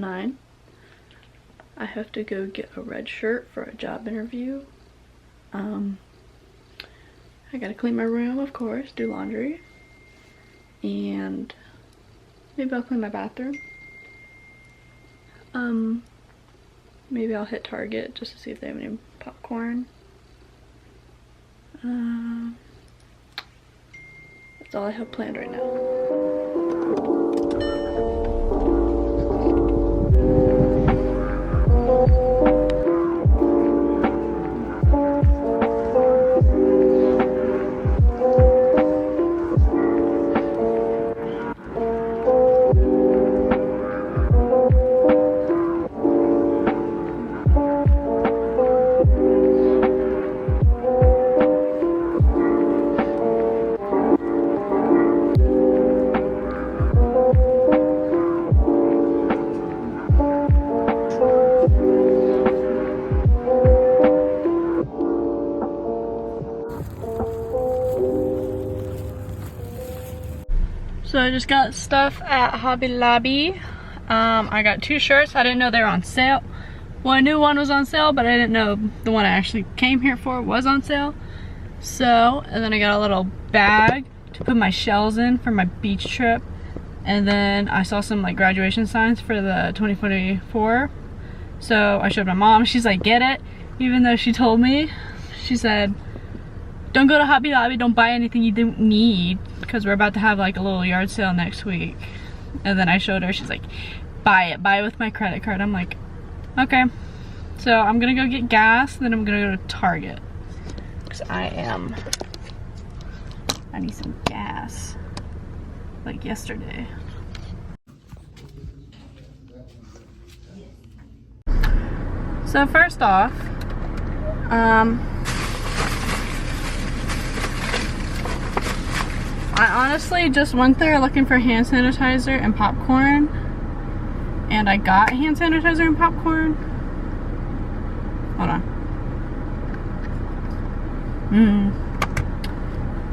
9. I have to go get a red shirt for a job interview. I gotta clean my room, of course, do laundry, and maybe I'll clean my bathroom. Maybe I'll hit Target just to see if they have any popcorn. That's all I have planned right now. So I just got stuff at Hobby Lobby. I got 2 shirts. I didn't know they were on sale. Well, I knew one was on sale, but I didn't know the one I actually came here for was on sale. So, and then I got a little bag to put my shells in for my beach trip. And then I saw some like graduation signs for the 2024. So I showed my mom. She's like, get it. Even though she told me, she said, don't go to Hobby Lobby, don't buy anything you don't need, because we're about to have like a little yard sale next week. And then I showed her, she's like, buy it with my credit card. I'm like, okay. So I'm gonna go get gas, then I'm gonna go to Target, because I need some gas, like yesterday. So first off, I honestly just went there looking for hand sanitizer and popcorn, and I got hand sanitizer and popcorn. Hold on.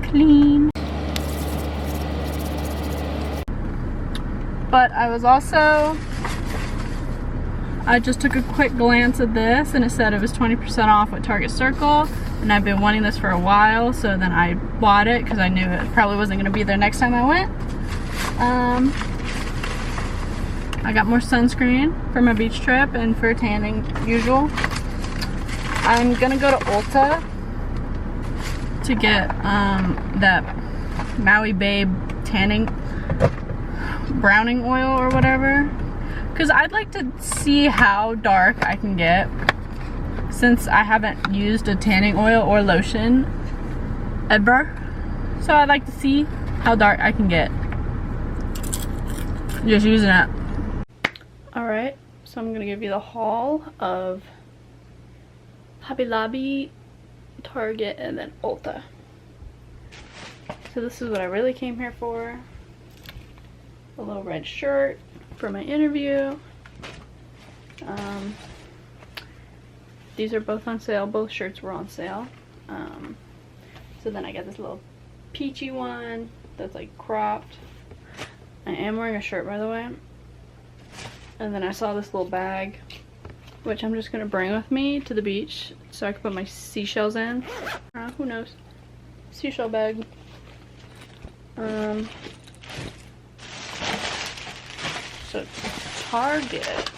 Clean. But I just took a quick glance at this, and it said it was 20% off at Target Circle, and I've been wanting this for a while, so then I bought it because I knew it probably wasn't going to be there next time I went. I got more sunscreen for my beach trip and for tanning, usual. I'm gonna go to Ulta to get that Maui Babe tanning browning oil or whatever, because I'd like to see how dark I can get, since I haven't used a tanning oil or lotion ever. So I'd like to see how dark I can get just using it. Alright, so I'm gonna give you the haul of Hobby Lobby, Target, and then Ulta. So this is what I really came here for. A little red shirt for my interview. These are both on sale. Both shirts were on sale. So then I got this little peachy one that's like cropped. I am wearing a shirt, by the way. And then I saw this little bag, which I'm just gonna bring with me to the beach so I can put my seashells in. Who knows? Seashell bag. So Target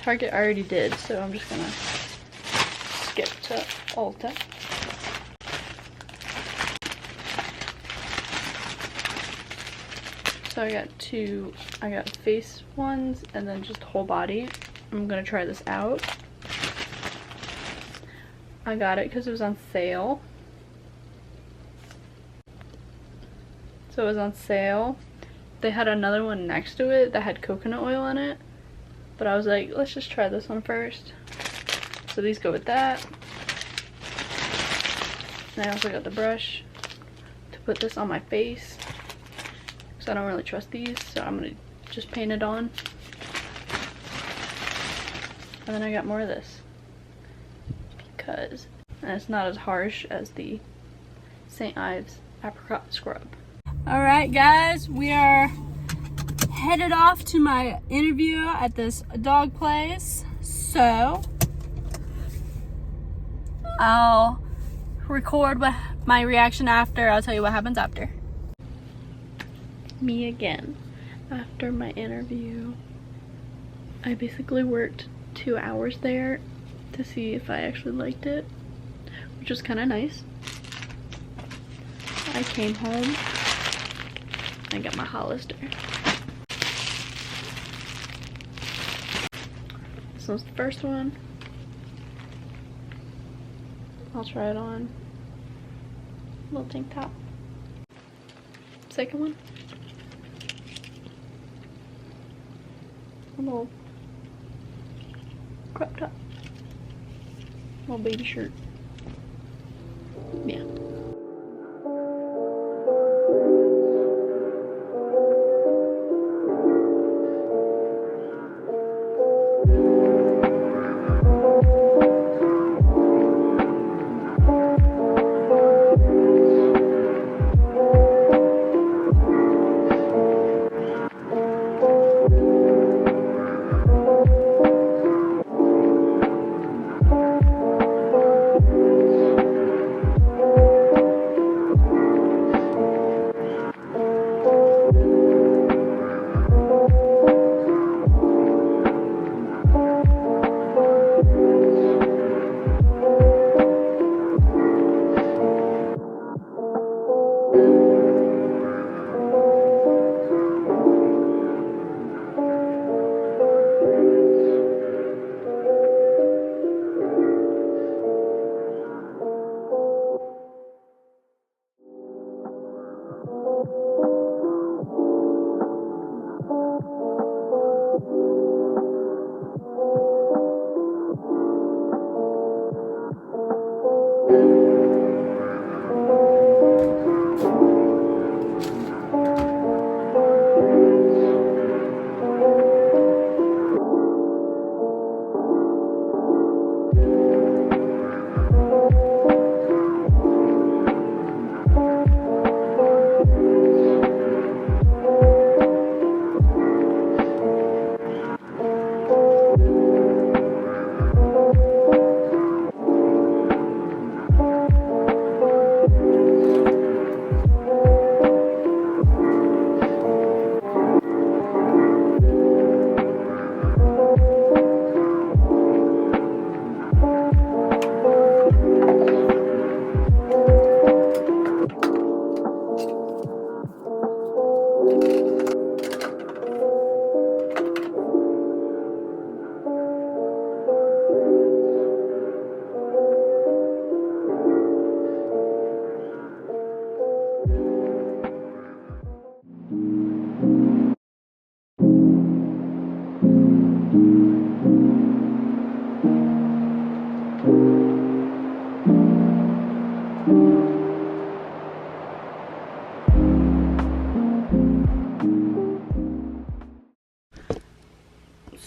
I already did, so I'm just gonna skip to Ulta. So I got face ones and then just whole body. I'm gonna try this out. I got it because it was on sale. So it was on sale. They had another one next to it that had coconut oil in it, but I was like, let's just try this one first. So these go with that. And I also got the brush to put this on my face, because I don't really trust these, so I'm gonna just paint it on. And then I got more of this, because it's not as harsh as the St. Ives apricot scrub. Alright guys, we are headed off to my interview at this dog place. So I'll record my reaction after. I'll tell you what happens after. Me again. After my interview, I basically worked 2 hours there to see if I actually liked it, which was kind of nice. I came home. I got my Hollister. This one's the first one. I'll try it on. Little tank top. Second one. A little crop top. Little baby shirt. Yeah.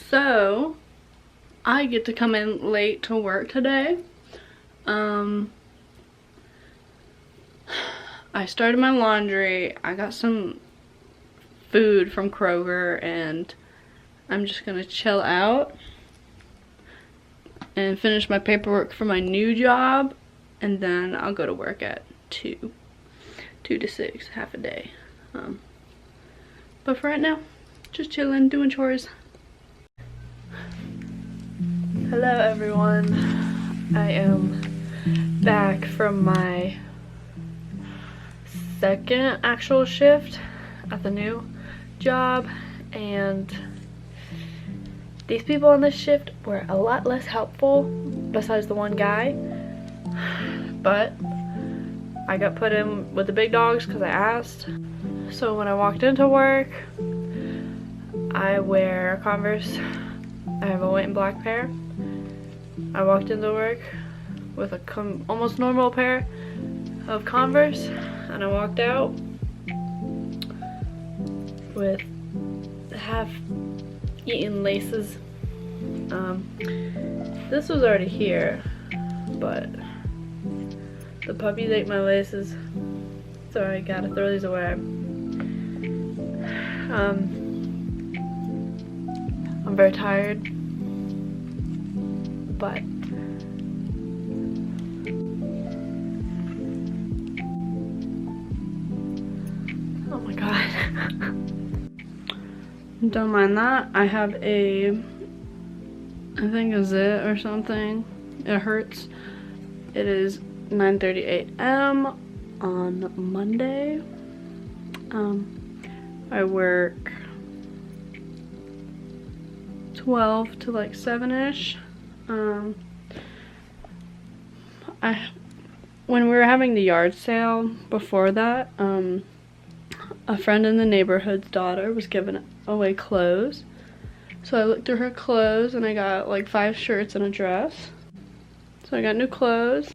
So I get to come in late to work today. I started my laundry. I got some food from Kroger and I'm just gonna chill out and finish my paperwork for my new job, and then I'll go to work at 2 to 6, half a day. But for right now, just chilling, doing chores. Hello everyone. I am back from my second actual shift at the new job, and these people on this shift were a lot less helpful besides the one guy, but I got put in with the big dogs because I asked. So when I walked into work, I wear Converse. I have a white and black pair. I walked into work with a almost normal pair of Converse, and I walked out with half-eaten laces. This was already here, but the puppies ate my laces, so I gotta throw these away. I'm very tired, but oh my god. Don't mind that. I have I think a zit or something. It hurts. It is 9:30 a.m. on Monday. I work 12 to like 7-ish. When we were having the yard sale before that, a friend in the neighborhood's daughter was giving away clothes. So I looked through her clothes and I got like 5 shirts and a dress. So I got new clothes.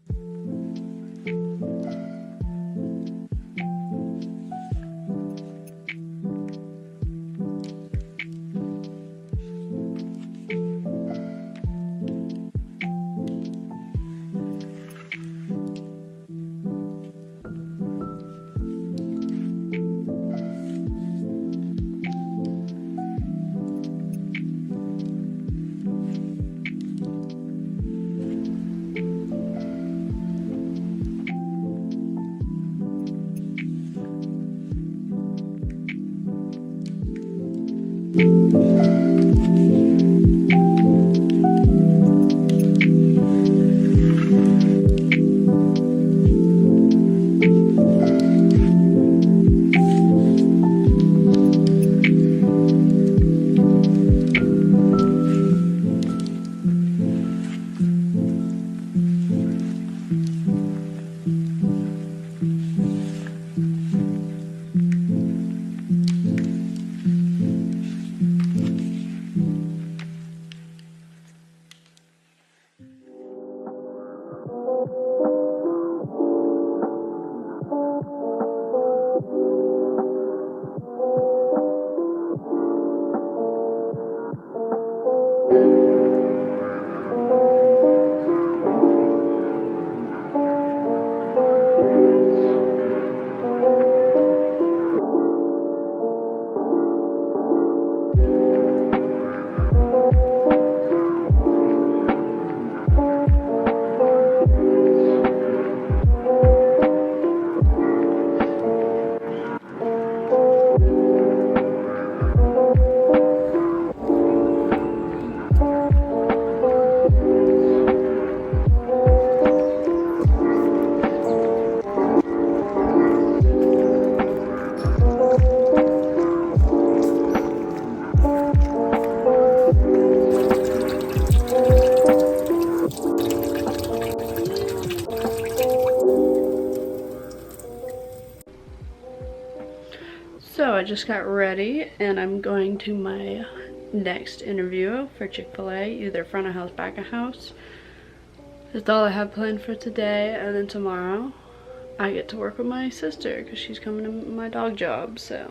So I just got ready and I'm going to my next interview for Chick-fil-A, either front of house, back of house. That's all I have planned for today, and then tomorrow I get to work with my sister because she's coming to my dog job, so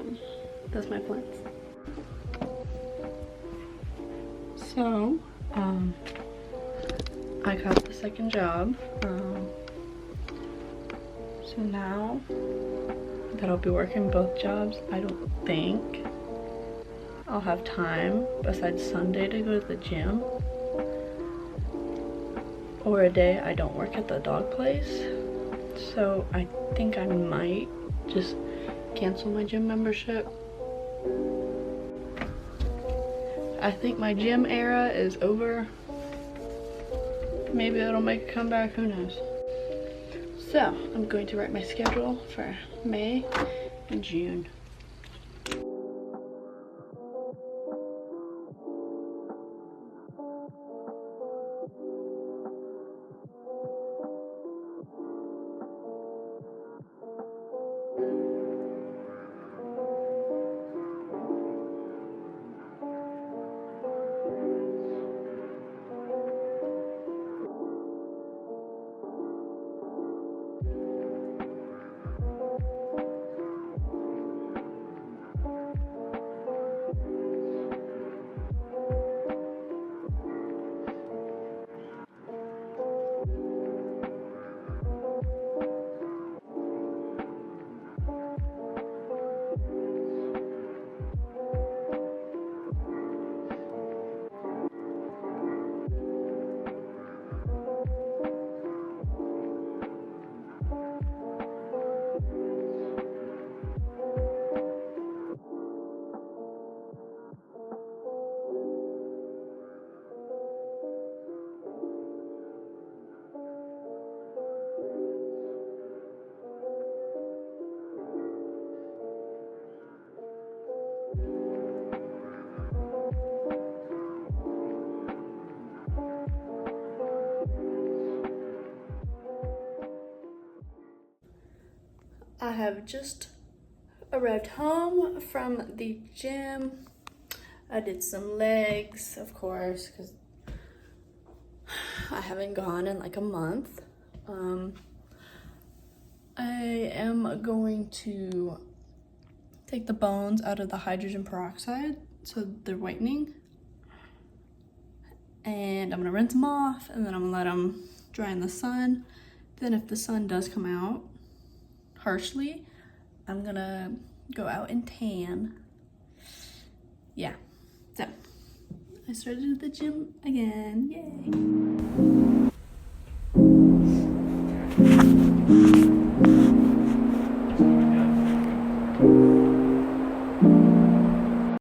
that's my plans. So, I got the second job, so now that I'll be working both jobs, I don't think I'll have time besides Sunday to go to the gym, or a day I don't work at the dog place. So I think I might just cancel my gym membership. I think my gym era is over. Maybe it'll make a comeback, who knows. So I'm going to write my schedule for May and June. I have just arrived home from the gym. I did some legs, of course, because I haven't gone in like a month. I am going to take the bones out of the hydrogen peroxide so they're whitening. And I'm gonna rinse them off, and then I'm gonna let them dry in the sun. Then if the sun does come out harshly, I'm gonna go out and tan. Yeah, so I started the gym again, yay.